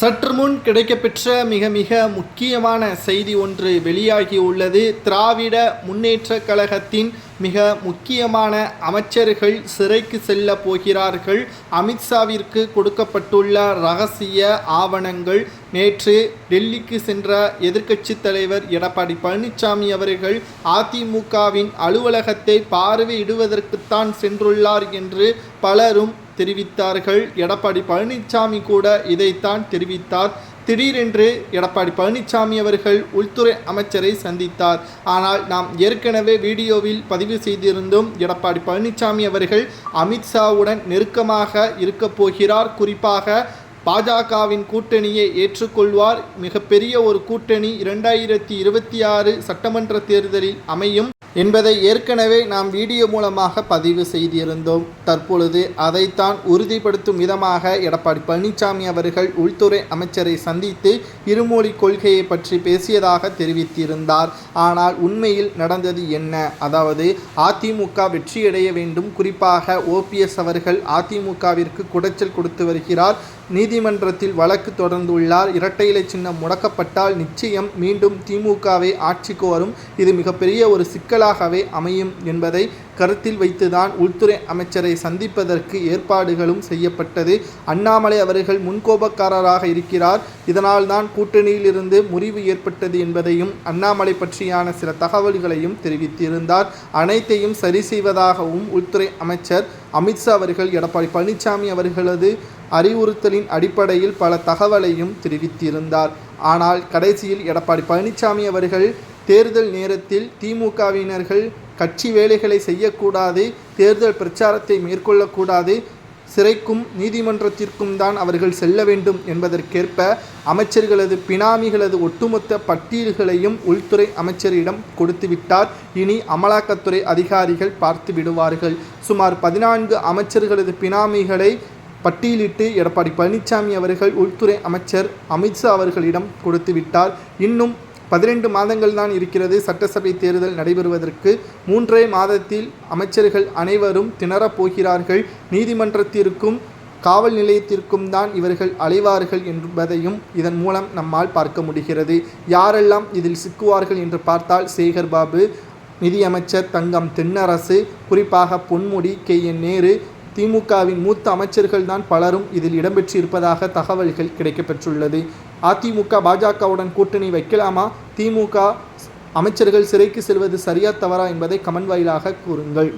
சற்று முன் கிடைக்கப்பெற்ற மிக முக்கியமான செய்தி ஒன்று வெளியாகியுள்ளது. திராவிட முன்னேற்றக் கழகத்தின் மிக முக்கியமான அமைச்சர்கள் சிறைக்கு செல்ல போகிறார்கள். அமித்ஷாவிற்கு கொடுக்கப்பட்டுள்ள ரகசிய ஆவணங்கள். நேற்று டெல்லிக்கு சென்ற எதிர்க்கட்சித் தலைவர் எடப்பாடி பழனிசாமி அவர்கள் அதிமுகவின் அலுவலகத்தை பார்வையிடுவதற்குத்தான் சென்றுள்ளார் என்று பலரும் தெரிவித்தார்கள். எடப்பாடி பழனிசாமி கூட இதைத்தான் தெரிவித்தார். திடீரென்று எடப்பாடி பழனிசாமி அவர்கள் உள்துறை அமைச்சரை சந்தித்தார். ஆனால் நாம் ஏற்கனவே வீடியோவில் பதிவு செய்திருந்தோம். எடப்பாடி பழனிசாமி அவர்கள் அமித்ஷாவுடன் நெருக்கமாக இருக்கப் போகிறார். குறிப்பாக பாஜகவின் கூட்டணியை ஏற்றுக்கொள்வார். மிகப்பெரிய ஒரு கூட்டணி 2026 சட்டமன்ற தேர்தலில் அமையும் என்பதை ஏற்கனவே நாம் வீடியோ மூலமாக பதிவு செய்திருந்தோம். தற்பொழுது அதைத்தான் உறுதிப்படுத்தும் விதமாக எடப்பாடி பழனிசாமி அவர்கள் உள்துறை அமைச்சரை சந்தித்து இருமொழி கொள்கையை பற்றி பேசியதாக தெரிவித்திருந்தார். ஆனால் உண்மையில் நடந்தது என்ன? அதாவது அதிமுக வெற்றியடைய வேண்டும். குறிப்பாக OPS அவர்கள் அதிமுகவிற்கு குடைச்சல் கொடுத்து வருகிறார். நீதிமன்றத்தில் வழக்கு தொடர்ந்துள்ளார். இரட்டை இலை சின்னம் முடக்கப்பட்டால் நிச்சயம் மீண்டும் திமுகவை ஆட்சிக்கு வரும். இது மிகப்பெரிய ஒரு சிக்கலாகவே அமையும் என்பதை கருத்தில் வைத்துதான் உள்துறை அமைச்சரை சந்திப்பதற்கு ஏற்பாடுகளும் செய்யப்பட்டது. அண்ணாமலை அவர்கள் முன்கோபக்காரராக இருக்கிறார். இதனால் தான் கூட்டணியில் இருந்து முறிவு ஏற்பட்டது என்பதையும் அண்ணாமலை பற்றியான சில தகவல்களையும் தெரிவித்திருந்தார். அனைத்தையும் சரி செய்வதாகவும் உள்துறை அமைச்சர் அமித்ஷா அவர்கள் எடப்பாடி பழனிசாமி அவர்களது அறிவுறுத்தலின் அடிப்படையில் பல தகவலையும் தெரிவித்திருந்தார். ஆனால் கடைசியில் எடப்பாடி பழனிசாமி அவர்கள் தேர்தல் நேரத்தில் திமுகவினர்கள் கட்சி வேலைகளை செய்யக்கூடாது, தேர்தல் பிரச்சாரத்தை மேற்கொள்ளக்கூடாது, சிறைக்கும் நீதிமன்றத்திற்கும் தான் அவர்கள் செல்ல வேண்டும் என்பதற்கேற்ப அமைச்சர்களது பினாமிகளது ஒட்டுமொத்த பட்டியல்களையும் உள்துறை அமைச்சரிடம் கொடுத்துவிட்டார். இனி அமலாக்கத்துறை அதிகாரிகள் பார்த்து விடுவார்கள். சுமார் 14 அமைச்சர்களது பினாமிகளை பட்டியலிட்டு எடப்பாடி பழனிசாமி அவர்கள் உள்துறை அமைச்சர் அமித்ஷா அவர்களிடம் கொடுத்துவிட்டார். இன்னும் 12 மாதங்கள் தான் இருக்கிறது சட்டசபை தேர்தல் நடைபெறுவதற்கு. 3 மாதத்தில் அமைச்சர்கள் அனைவரும் திணறப் போகிறார்கள். நீதிமன்றத்திற்கும் காவல் நிலையத்திற்கும் தான் இவர்கள் அலைவார்கள் என்பதையும் இதன் மூலம் நம்மால் பார்க்க முடிகிறது. யாரெல்லாம் இதில் சிக்குவார்கள் என்று பார்த்தால் சேகர் பாபு, நிதியமைச்சர் தங்கம் தென்னரசு, குறிப்பாக பொன்முடி, KN நேரு, திமுகவின் மூத்த அமைச்சர்கள் தான் பலரும் இதில் இடம்பெற்றிருப்பதாக தகவல்கள் கிடைக்கப்பெற்றுள்ளது. அதிமுக பாஜகவுடன் கூட்டணி வைக்கலாமா? திமுக அமைச்சர்கள் சிறைக்கு செல்வது சரியா தவறா என்பதை கமெண்ட் வாயிலாக கூறுங்கள்.